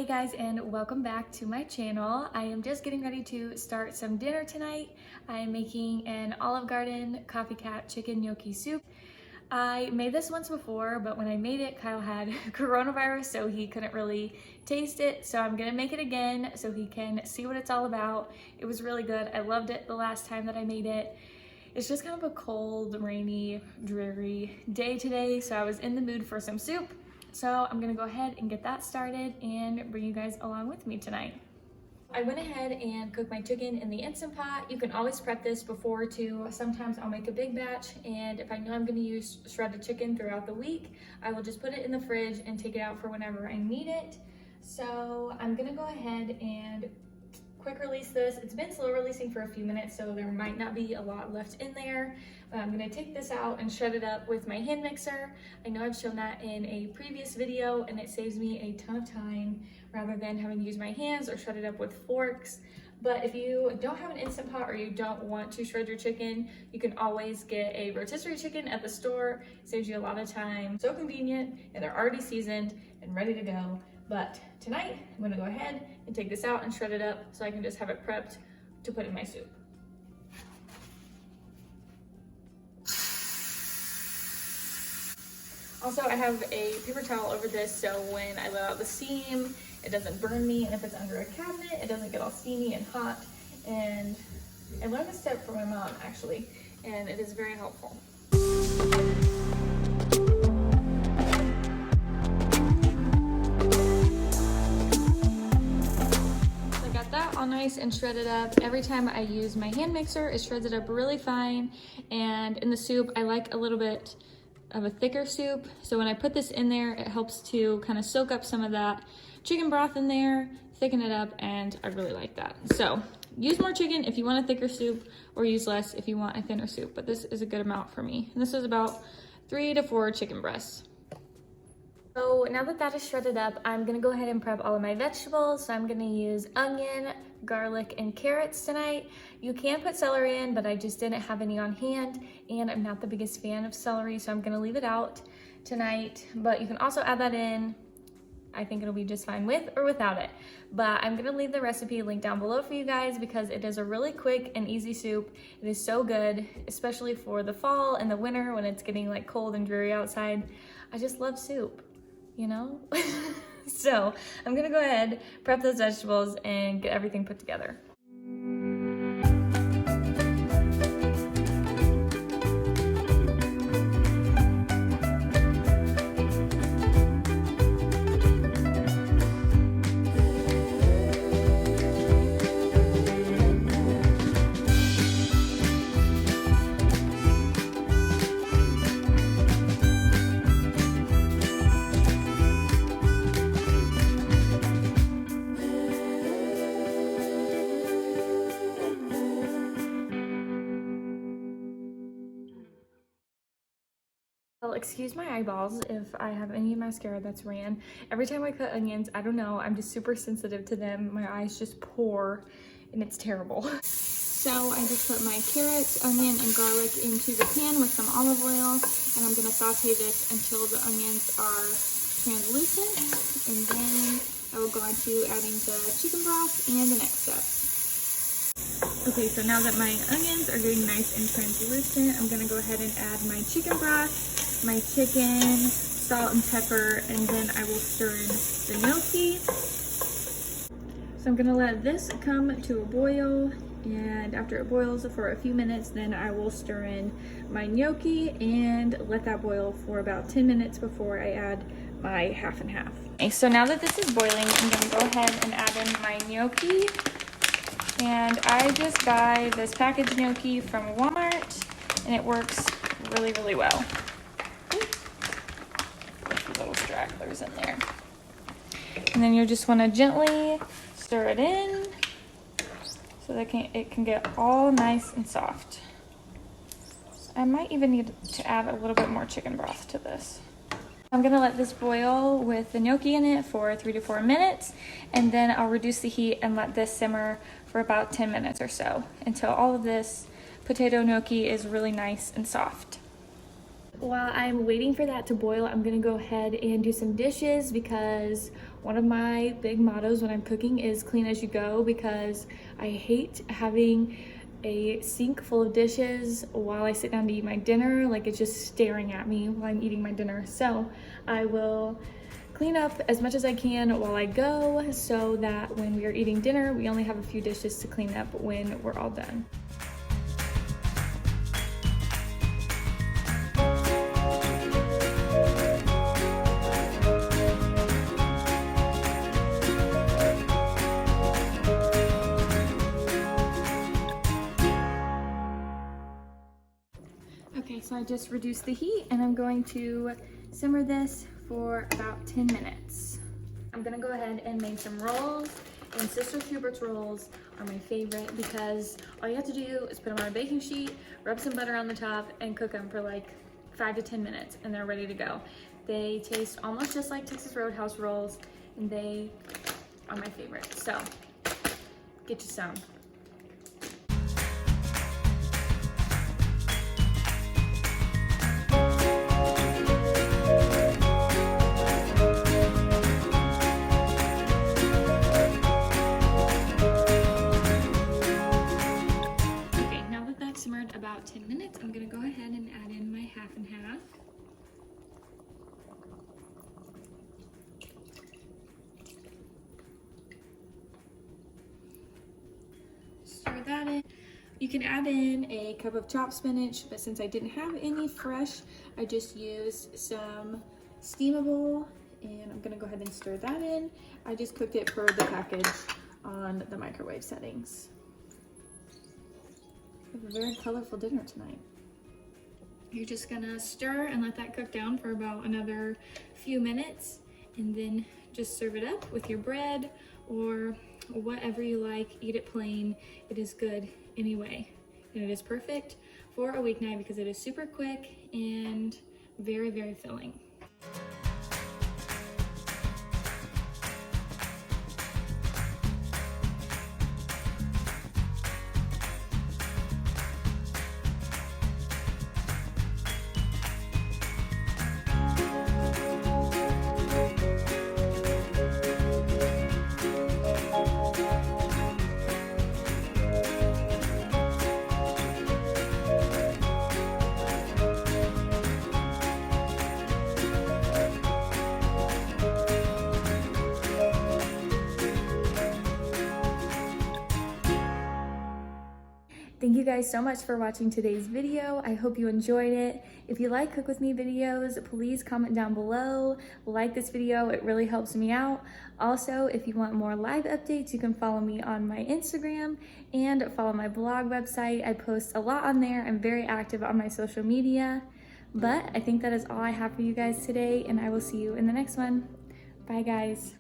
Hey guys, and welcome back to my channel. I am just getting ready to start some dinner tonight. I am making an Olive Garden Copycat chicken gnocchi soup. I made this once before, but when I made it, Kyle had coronavirus, so he couldn't really taste it. So I'm gonna make it again so he can see what it's all about. It was really good. I loved it the last time that I made it. It's just kind of a cold, rainy, dreary day today, so I was in the mood for some soup. So I'm gonna go ahead and get that started and bring you guys along with me tonight. I went ahead and cooked my chicken in the Instant Pot. You can always prep this before too. Sometimes I'll make a big batch, and if I know I'm gonna use shredded chicken throughout the week, I will just put it in the fridge and take it out for whenever I need it. So I'm gonna go ahead and quick release this. It's been slow releasing for a few minutes, so there might not be a lot left in there. But I'm gonna take this out and shred it up with my hand mixer. I know I've shown that in a previous video, and it saves me a ton of time rather than having to use my hands or shred it up with forks. But if you don't have an Instant Pot or you don't want to shred your chicken, you can always get a rotisserie chicken at the store. It saves you a lot of time. So convenient, and they're already seasoned and ready to go. But tonight, I'm gonna go ahead and take this out and shred it up so I can just have it prepped to put in my soup. Also, I have a paper towel over this so when I let out the steam, it doesn't burn me, and if it's under a cabinet, it doesn't get all steamy and hot. And I learned this tip from my mom, actually, and it is very helpful. All nice and shredded up. Every time I use my hand mixer, it shreds it up really fine. And in the soup, I like a little bit of a thicker soup. So when I put this in there, it helps to kind of soak up some of that chicken broth in there, thicken it up, and I really like that. So use more chicken if you want a thicker soup, or use less if you want a thinner soup. But this is a good amount for me. And this is about 3 to 4 chicken breasts. So now that that is shredded up, I'm gonna go ahead and prep all of my vegetables. So I'm gonna use onion, garlic, and carrots tonight. You can put celery in, but I just didn't have any on hand, and I'm not the biggest fan of celery, so I'm gonna leave it out tonight. But you can also add that in. I think it'll be just fine with or without it. But I'm gonna leave the recipe linked down below for you guys because it is a really quick and easy soup. It is so good, especially for the fall and the winter when it's getting like cold and dreary outside. I just love soup, you know? So I'm gonna go ahead, prep those vegetables, and get everything put together. Well, excuse my eyeballs if I have any mascara that's ran. Every time I cut onions, I don't know, I'm just super sensitive to them. My eyes just pour, and it's terrible. So I just put my carrots, onion, and garlic into the pan with some olive oil, and I'm gonna saute this until the onions are translucent, and then I will go on to adding the chicken broth and the next step. Okay, so now that my onions are getting nice and translucent, I'm gonna go ahead and add my chicken broth, my chicken, salt and pepper, and then I will stir in the gnocchi. So I'm gonna let this come to a boil, and after it boils for a few minutes, then I will stir in my gnocchi and let that boil for about 10 minutes before I add my half and half. Okay, so now that this is boiling, I'm gonna go ahead and add in my gnocchi. And I just buy this packaged gnocchi from Walmart, and it works really, really well. Little stragglers in there. And then you just want to gently stir it in so that it can get all nice and soft. I might even need to add a little bit more chicken broth to this. I'm gonna let this boil with the gnocchi in it for 3 to 4 minutes, and then I'll reduce the heat and let this simmer for about 10 minutes or so until all of this potato gnocchi is really nice and soft. While I'm waiting for that to boil, I'm gonna go ahead and do some dishes because One of my big mottos when I'm cooking is clean as you go, because I hate having a sink full of dishes while I sit down to eat my dinner. Like, it's just staring at me while I'm eating my dinner. So I will clean up as much as I can while I go, so that when we are eating dinner, we only have a few dishes to clean up when we're all done. Okay, so I just reduced the heat and I'm going to simmer this for about 10 minutes. I'm gonna go ahead and make some rolls, and Sister Schubert's rolls are my favorite because all you have to do is put them on a baking sheet, rub some butter on the top, and cook them for like 5 to 10 minutes, and they're ready to go. They taste almost just like Texas Roadhouse rolls, and they are my favorite. So get you some. Simmered about 10 minutes, I'm gonna go ahead and add in my half and half. Stir that in. You can add in a cup of chopped spinach, but since I didn't have any fresh, I just used some steamable, and I'm gonna go ahead and stir that in. I just cooked it per the package on the microwave settings. We have a very colorful dinner tonight. You're just gonna stir and let that cook down for about another few minutes, and then just serve it up with your bread or whatever you like. Eat it plain. It is good anyway. And it is perfect for a weeknight because it is super quick and very, very filling. Thank you guys so much for watching today's video. I hope you enjoyed it. If you like Cook With Me videos, please comment down below. Like this video, it really helps me out. Also, if you want more live updates, you can follow me on my Instagram and follow my blog website. I post a lot on there. I'm very active on my social media. But I think that is all I have for you guys today, and I will see you in the next one. Bye guys.